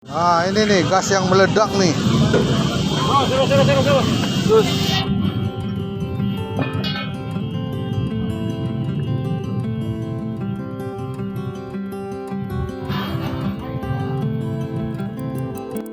Nah, ini nih gas yang meledak nih. Oh, seru. Terus.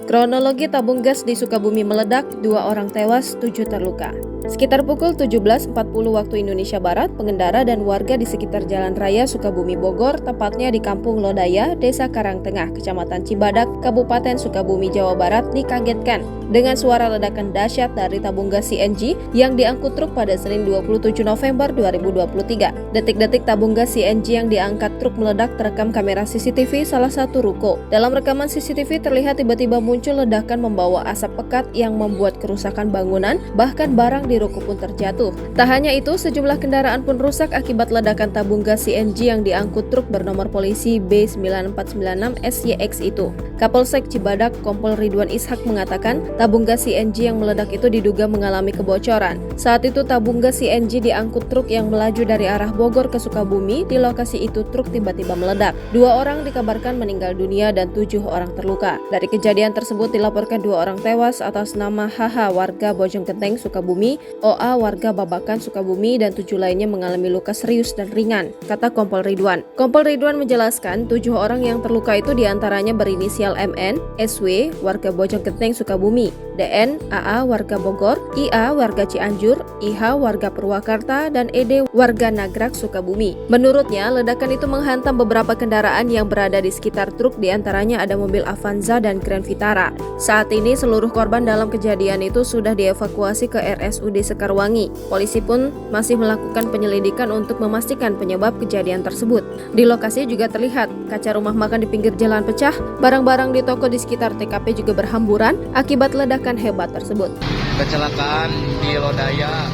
Kronologi tabung gas di Sukabumi meledak, 2 orang tewas, 7 terluka. Sekitar pukul 17.40 waktu Indonesia Barat, pengendara dan warga di sekitar Jalan Raya Sukabumi Bogor, tepatnya di Kampung Lodaya, Desa Karangtengah, Kecamatan Cibadak, Kabupaten Sukabumi, Jawa Barat, dikagetkan dengan suara ledakan dahsyat dari tabung gas CNG yang diangkut truk pada Senin 27 November 2023. Detik-detik tabung gas CNG yang diangkat truk meledak terekam kamera CCTV salah satu ruko. Dalam rekaman CCTV terlihat tiba-tiba muncul ledakan membawa asap pekat yang membuat kerusakan bangunan, bahkan barang di ruko pun terjatuh. Tak hanya itu, sejumlah kendaraan pun rusak akibat ledakan tabung gas CNG yang diangkut truk bernomor polisi B9496 SYX itu. Kapolsek Cibadak Kompol Ridwan Ishak mengatakan, tabung gas CNG yang meledak itu diduga mengalami kebocoran. Saat itu tabung gas CNG diangkut truk yang melaju dari arah Bogor ke Sukabumi. Di lokasi itu truk tiba-tiba meledak. 2 orang dikabarkan meninggal dunia dan 7 orang terluka. Dari kejadian tersebut dilaporkan 2 orang tewas atas nama HH warga Bojonggenteng Sukabumi, OA warga Babakan Sukabumi, dan 7 lainnya mengalami luka serius dan ringan, kata Kompol Ridwan. Kompol Ridwan menjelaskan 7 orang yang terluka itu diantaranya berinisial MN, SW warga Bojonggenteng Sukabumi, DN, AA warga Bogor, IA warga Cianjur, IH warga Purwakarta, dan ED warga Nagrak Sukabumi. Menurutnya, ledakan itu menghantam beberapa kendaraan yang berada di sekitar truk, diantaranya ada mobil Avanza dan Grand Vitara. Saat ini seluruh korban dalam kejadian itu sudah dievakuasi ke RSUD Sekarwangi. Polisi pun masih melakukan penyelidikan untuk memastikan penyebab kejadian tersebut. Di lokasi juga terlihat kaca rumah makan di pinggir jalan pecah, barang-barang di toko di sekitar TKP juga berhamburan akibat ledakan hebat tersebut. Kecelakaan di Lodaya,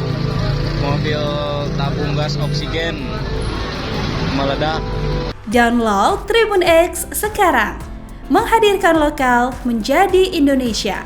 mobil tabung gas oksigen meledak. Download Tribun X sekarang, menghadirkan lokal menjadi Indonesia.